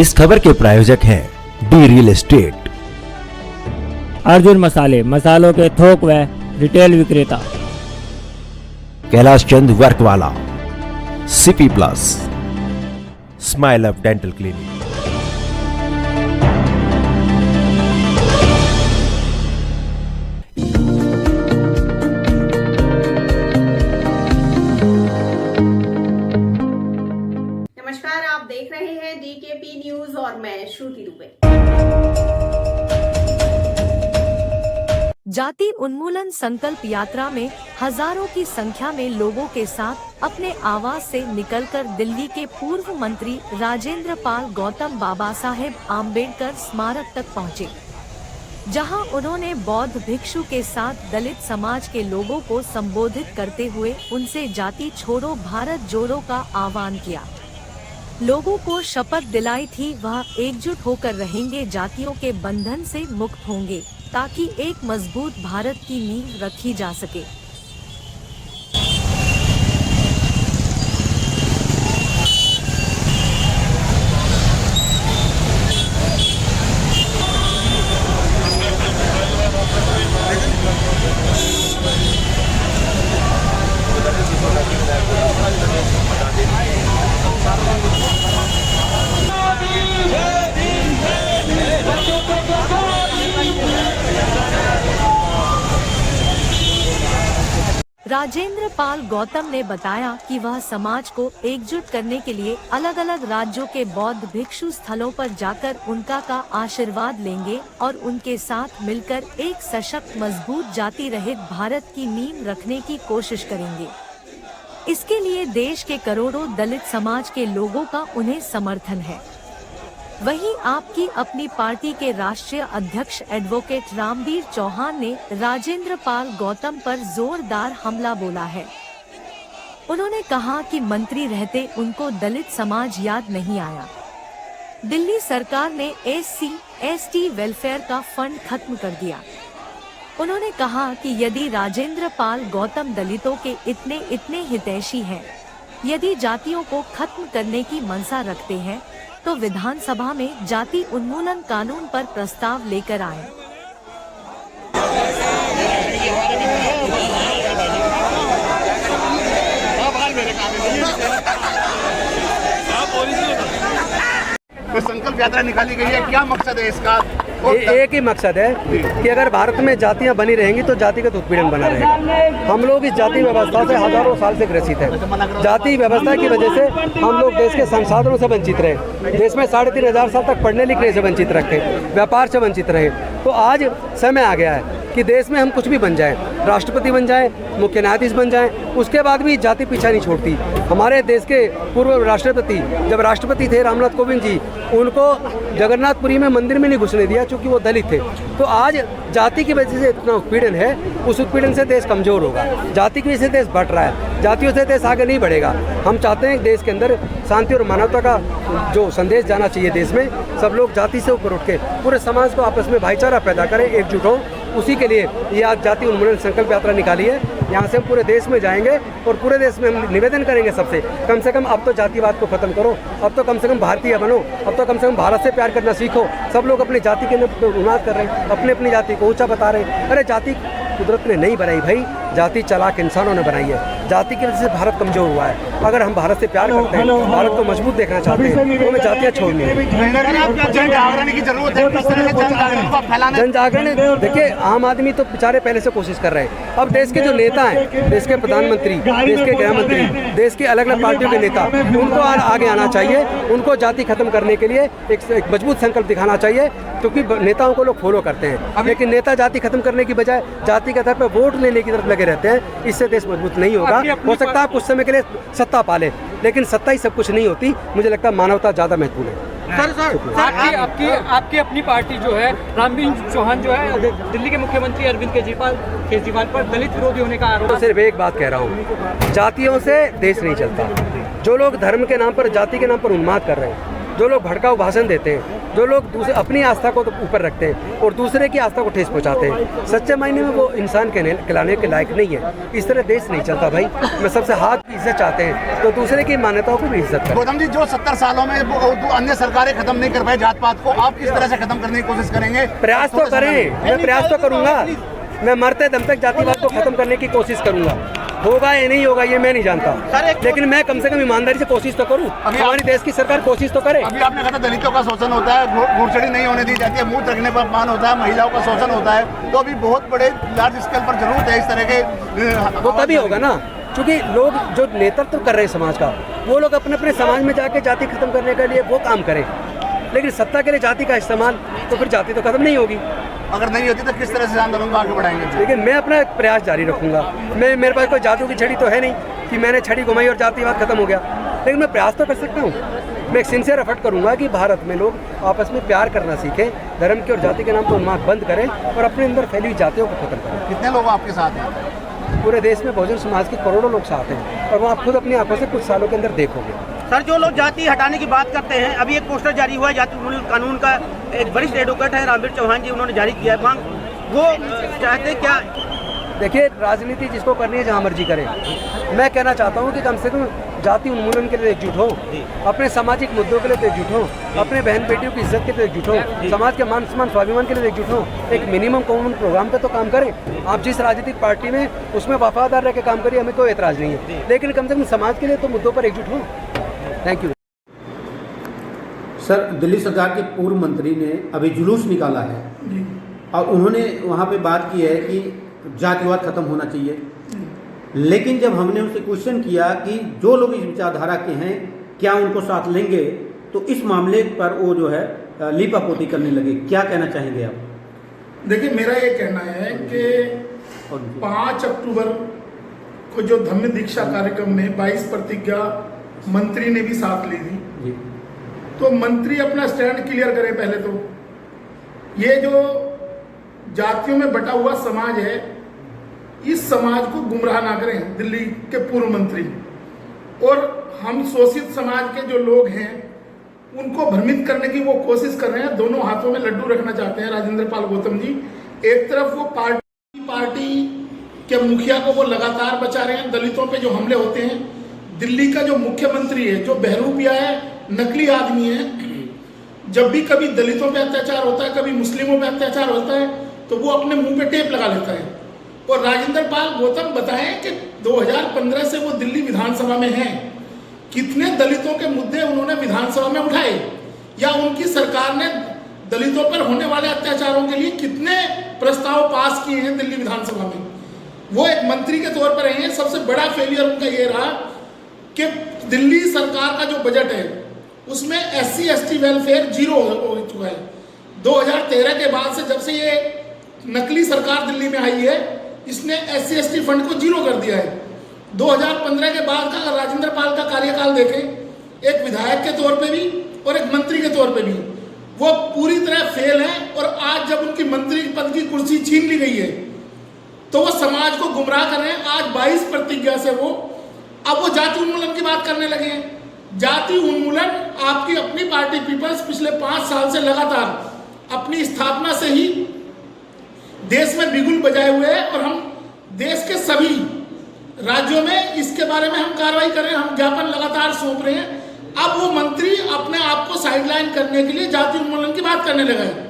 इस खबर के प्रायोजक हैं डी रियल एस्टेट, अर्जुन मसाले, मसालों के थोक व रिटेल विक्रेता, कैलाश चंद वर्क वाला, CP plus, smile up dental clinic. नमस्कार, आप देख रहे हैं डीकेपी न्यूज और मैं श्रुति दुबे। जाति उन्मूलन संकल्प यात्रा में हजारों की संख्या में लोगों के साथ अपने आवास से निकलकर दिल्ली के पूर्व मंत्री राजेंद्र पाल गौतम बाबा साहेब आम्बेडकर स्मारक तक पहुंचे, जहां उन्होंने बौद्ध भिक्षु के साथ दलित समाज के लोगों को संबोधित करते हुए उनसे जाति छोड़ो भारत जोड़ो का आह्वान किया। लोगों को शपथ दिलाई थी वह एकजुट होकर रहेंगे, जातियों के बंधन से मुक्त होंगे ताकि एक मजबूत भारत की नींव रखी जा सके। राजेंद्र पाल गौतम ने बताया कि वह समाज को एकजुट करने के लिए अलग अलग राज्यों के बौद्ध भिक्षु स्थलों पर जाकर उनका का आशीर्वाद लेंगे और उनके साथ मिलकर एक सशक्त मजबूत जाति रहित भारत की नींव रखने की कोशिश करेंगे। इसके लिए देश के करोड़ों दलित समाज के लोगों का उन्हें समर्थन है। वहीं आपकी अपनी पार्टी के राष्ट्रीय अध्यक्ष एडवोकेट रामवीर चौहान ने राजेंद्र पाल गौतम पर जोरदार हमला बोला है। उन्होंने कहा कि मंत्री रहते उनको दलित समाज याद नहीं आया। दिल्ली सरकार ने SC/ST वेलफेयर का फंड खत्म कर दिया। उन्होंने कहा कि यदि राजेंद्र पाल गौतम दलितों के इतने हितैषी हैं, यदि जातियों को खत्म करने की मंशा रखते हैं, तो विधानसभा में जाति उन्मूलन कानून पर प्रस्ताव लेकर आए। तो संकल्प यात्रा निकाली गई है, क्या मकसद है इसका? एक ही मकसद है कि अगर भारत में जातियां बनी रहेंगी तो जातिगत उत्पीड़न बना रहेगा। हम लोग इस जाति व्यवस्था से हजारों साल से ग्रसित हैं। जाति व्यवस्था की वजह से हम लोग देश के संसाधनों से वंचित रहे, देश में 3500 साल तक पढ़ने लिखने से वंचित रखे, व्यापार से वंचित रहे। तो आज समय आ गया है कि देश में हम कुछ भी बन जाएं, राष्ट्रपति बन जाएं, मुख्य न्यायाधीश बन जाएं, उसके बाद भी जाति पीछा नहीं छोड़ती। हमारे देश के पूर्व राष्ट्रपति जब राष्ट्रपति थे रामनाथ कोविंद जी, उनको जगन्नाथपुरी में मंदिर में नहीं घुसने दिया क्योंकि वो दलित थे। तो आज जाति की वजह से इतना उत्पीड़न है, उस उत्पीड़न से देश कमजोर होगा। जाति की वजह से देश बढ़ रहा है, जातियों से देश आगे नहीं बढ़ेगा। हम चाहते हैं देश के अंदर शांति और मानवता का जो संदेश जाना चाहिए देश में, सब लोग जाति से ऊपर उठ के पूरे समाज को आपस में भाईचारा पैदा करें, एकजुट हों। उसी के लिए ये आज जाति उन्मूलन संकल्प यात्रा निकाली है। यहाँ से हम पूरे देश में जाएंगे और पूरे देश में हम निवेदन करेंगे सबसे, कम से कम अब तो जातिवाद को खत्म करो, अब तो कम से कम भारतीय बनो, अब तो कम से कम भारत से प्यार करना सीखो। सब लोग अपनी जाति के उन्माद कर रहे हैं, अपनी जाति को ऊंचा बता रहे हैं। अरे जाति कुदरत ने नहीं बनाई भाई, जाति चालाक इंसानों ने बनाई है। जाति की वजह से भारत कमजोर हुआ है। अगर हम भारत से प्यार करते हैं, भारत को मजबूत देखना चाहते हैं, तो हमें जातियाँ छोड़नी है। जन जागरण देखिए, आम आदमी तो बेचारे पहले से कोशिश कर रहे हैं। अब देश के जो नेता हैं, देश के प्रधानमंत्री, देश के गृह मंत्री, देश की अलग अलग पार्टियों के नेता, उनको आगे आना चाहिए। उनको जाति खत्म करने के लिए एक मजबूत संकल्प दिखाना चाहिए, क्योंकि नेताओं को लोग फॉलो करते हैं। लेकिन नेता जाति खत्म करने की बजाय जाति के आधार पर वोट लेने की तरफ लगे रहते हैं। इससे देश मजबूत नहीं होगा। हो सकता है कुछ समय के लिए सत्ता पाले, लेकिन सत्ता ही सब कुछ नहीं होती। मुझे लगता है मानवता ज्यादा महत्वपूर्ण है। आपकी अपनी पार्टी जो है, रामवीर चौहान जो है, दिल्ली के मुख्यमंत्री अरविंद केजरीवाल पर दलित विरोधी होने का आरोप। तो सिर्फ एक बात कह रहा हूँ, जातियों से देश नहीं चलता। जो लोग धर्म के नाम पर, जाति के नाम पर उन्माद कर रहे हैं, जो लोग भड़काऊ भाषण देते हैं, जो लोग दूसरे अपनी आस्था को तो ऊपर रखते हैं और दूसरे की आस्था को ठेस पहुंचाते हैं, सच्चे मायने में वो इंसान कहलाने के लायक नहीं है। इस तरह देश नहीं चलता भाई। मैं सबसे हाथ की इज्जत चाहते हैं तो दूसरे की मान्यताओं को भी इज्जत करें। गौतम जी, जो 70 सालों में अन्य सरकारें खत्म नहीं कर पाई जात पात को, आप किस तरह से खत्म करने की कोशिश करेंगे? प्रयास तो करें, मैं प्रयास तो करूंगा। मैं मरते दम तक जातिवाद को खत्म करने की कोशिश करूंगा। होगा या नहीं होगा ये मैं नहीं जानता, लेकिन मैं कम से कम ईमानदारी से कोशिश तो करूं। हमारी देश की सरकार कोशिश तो करे। अभी आपने कहा था दलितों का शोषण होता है, घुड़सड़ी नहीं होने दी जाती है, मुंह रखने पर अपमान होता है, महिलाओं का शोषण होता है, तो अभी बहुत बड़े लार्ज स्केल पर जरूरत है इस तरह के। वो तभी होगा ना, क्योंकि लोग जो नेतृत्व कर रहे हैं समाज का, वो लोग अपने अपने समाज में जाके जाति खत्म करने के लिए वो काम करें, लेकिन सत्ता के लिए जाति का इस्तेमाल, तो फिर जाति तो खत्म नहीं होगी। अगर नहीं होती तो किस तरह से आंदोलन को आगे बढ़ाएंगे? लेकिन मैं अपना प्रयास जारी रखूंगा। मेरे पास कोई जादू की छड़ी तो है नहीं कि मैंने छड़ी घुमाई और जातिवाद खत्म हो गया, लेकिन मैं प्रयास तो कर सकता हूँ। मैं एक सिंसियर एफर्ट करूंगा कि भारत में लोग आपस में प्यार करना सीखें, धर्म के और जाति के नाम पर उन्माद बंद करें और अपने अंदर फैली हुई जातियों को खत्म करें। कितने लोग आपके साथ हैं? पूरे देश में बहुजन समाज के करोड़ों लोग साथ हैं और वो आप खुद अपनी आंखों से कुछ सालों के अंदर देखोगे। सर, जो लोग जाति हटाने की बात करते हैं, अभी एक पोस्टर जारी हुआ है जाति उन्मूलन कानून का, एक वरिष्ठ एडवोकेट है रामवीर चौहान जी, उन्होंने जारी किया है। वो चाहते क्या? देखिए, राजनीति जिसको करनी है जहाँ मर्जी करे। मैं कहना चाहता हूँ कि कम से कम जाति उन्मूलन के लिए एकजुट हो, अपने सामाजिक मुद्दों के लिए तो एकजुट हो, अपने बहन बेटियों की इज्जत के लिए एकजुट हो, समाज के मान सम्मान स्वाभिमान के लिए एकजुट हो। एक मिनिमम कॉमन प्रोग्राम पे तो काम करें। आप जिस राजनीतिक पार्टी में उसमें वफादार रह के काम करिए, हमें कोई एतराज़ नहीं है, लेकिन कम से कम समाज के लिए तो मुद्दों पर एकजुट हो। Thank you. सर, दिल्ली सरकार के पूर्व मंत्री ने अभी जुलूस निकाला है और उन्होंने वहाँ पे बात की है कि जातिवाद खत्म होना चाहिए, लेकिन जब हमने उनसे क्वेश्चन किया कि जो लोग इस विचारधारा के हैं क्या उनको साथ लेंगे, तो इस मामले पर वो जो है लीपापोती करने लगे। क्या कहना चाहेंगे आप? देखिए, मेरा ये कहना है कि 5 अक्टूबर को जो धम्म दीक्षा कार्यक्रम में 22 प्रतिज्ञा मंत्री ने भी साथ ली थी, तो मंत्री अपना स्टैंड क्लियर करें। पहले तो ये जो जातियों में बटा हुआ समाज है, इस समाज को गुमराह ना करें दिल्ली के पूर्व मंत्री, और हम शोषित समाज के जो लोग हैं उनको भ्रमित करने की वो कोशिश कर रहे हैं। दोनों हाथों में लड्डू रखना चाहते हैं राजेंद्र पाल गौतम जी। एक तरफ वो पार्टी के मुखिया को वो लगातार बचा रहे हैं, दलितों पे जो हमले होते हैं। दिल्ली का जो मुख्यमंत्री है, जो बहरूपिया है, नकली आदमी है, जब भी कभी दलितों पे अत्याचार होता है, कभी मुस्लिमों पे अत्याचार होता है, तो वो अपने मुंह पे टेप लगा लेता है। और राजेंद्र पाल गौतम बताएं कि 2015 से वो दिल्ली विधानसभा में हैं, कितने दलितों के मुद्दे उन्होंने विधानसभा में उठाए, या उनकी सरकार ने दलितों पर होने वाले अत्याचारों के लिए कितने प्रस्ताव पास किए हैं दिल्ली विधानसभा में। वो एक मंत्री के तौर पर रहे हैं। सबसे बड़ा फेलियर उनका ये रहा कि दिल्ली सरकार का जो बजट है उसमें SC/ST वेलफेयर जीरो हो चुका है। 2013 के बाद से, जब से ये नकली सरकार दिल्ली में आई है, इसने SC/ST फंड को जीरो कर दिया है। 2015 के बाद का राजेंद्र पाल का कार्यकाल देखें, एक विधायक के तौर पे भी और एक मंत्री के तौर पे भी, वो पूरी तरह फेल है। और आज जब उनकी मंत्री पद की कुर्सी छीन ली गई है, तो वो समाज को गुमराह कर रहे हैं। आज 22 प्रतिज्ञा से अब वो जाति उन्मूलन की बात करने लगे हैं। जाति उन्मूलन आपकी अपनी पार्टी पीपल्स पिछले 5 साल से लगातार अपनी स्थापना से ही देश में बिगुल बजाए हुए हैं, और हम देश के सभी राज्यों में इसके बारे में हम कार्रवाई कर रहे हैं, हम ज्ञापन लगातार सौंप रहे हैं। अब वो मंत्री अपने आप को साइडलाइन करने के लिए जाति उन्मूलन की बात करने लगा है।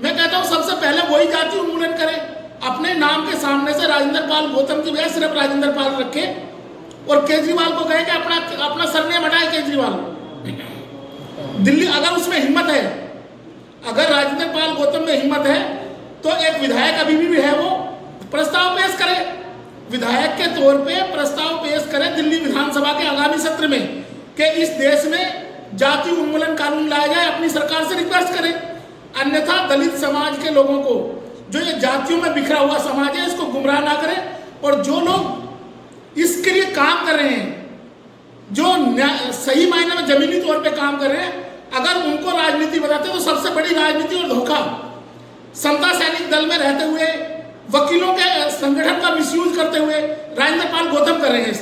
मैं कहता हूं सबसे पहले वही जाति उन्मूलन करे, अपने नाम के सामने से राजेंद्र पाल गौतम की बजाय सिर्फ राजेंद्र पाल रखे, और केजरीवाल को कहे कि अपना सरनेम हटाए केजरीवाल। दिल्ली अगर उसमें हिम्मत है, अगर राजेंद्र पाल गौतम में हिम्मत है, तो एक विधायक अभी भी है, वो प्रस्ताव पेश करे, विधायक के तौर पे प्रस्ताव पेश करे दिल्ली विधानसभा के आगामी सत्र में कि इस देश में जाति उन्मूलन कानून लाया जाए। अपनी सरकार से रिक्वेस्ट करें। अन्यथा दलित समाज के लोगों को, जो ये जातियों में बिखरा हुआ समाज है, इसको गुमराह ना करें। और जो लोग इसके लिए काम कर रहे हैं, जो सही मायने में जमीनी तौर पे काम कर रहे हैं, अगर उनको राजनीति बताते तो सबसे बड़ी राजनीति और धोखा समता सैनिक दल में रहते हुए, वकीलों के संगठन का मिसयूज करते हुए राजेंद्र पाल गौतम कर रहे हैं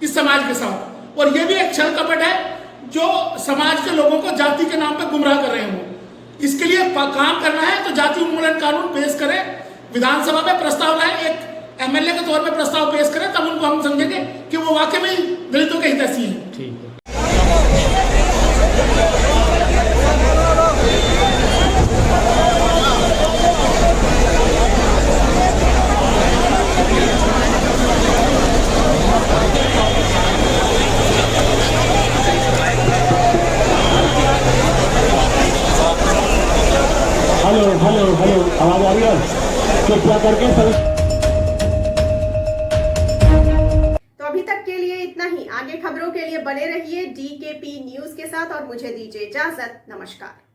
इस समाज के साथ। और ये भी एक छल कपट है। जो समाज के लोगों को जाति के नाम पर गुमराह कर रहे हैं। वो इसके लिए काम करना है तो जाति उन्मूलन कानून पेश करें, विधानसभा में प्रस्ताव लाएं, एक एमएलए के तौर पे प्रस्ताव पेश करें, तब उनको हम समझेंगे कि वो वाकई में दलितों के हितैषी हैं। ठीक है। हेलो हेलो हेलो, आवाज आ रही है? कृपया करके तो अभी तक के लिए इतना ही। आगे खबरों के लिए बने रहिए DKP न्यूज के साथ और मुझे दीजिए इजाजत। नमस्कार।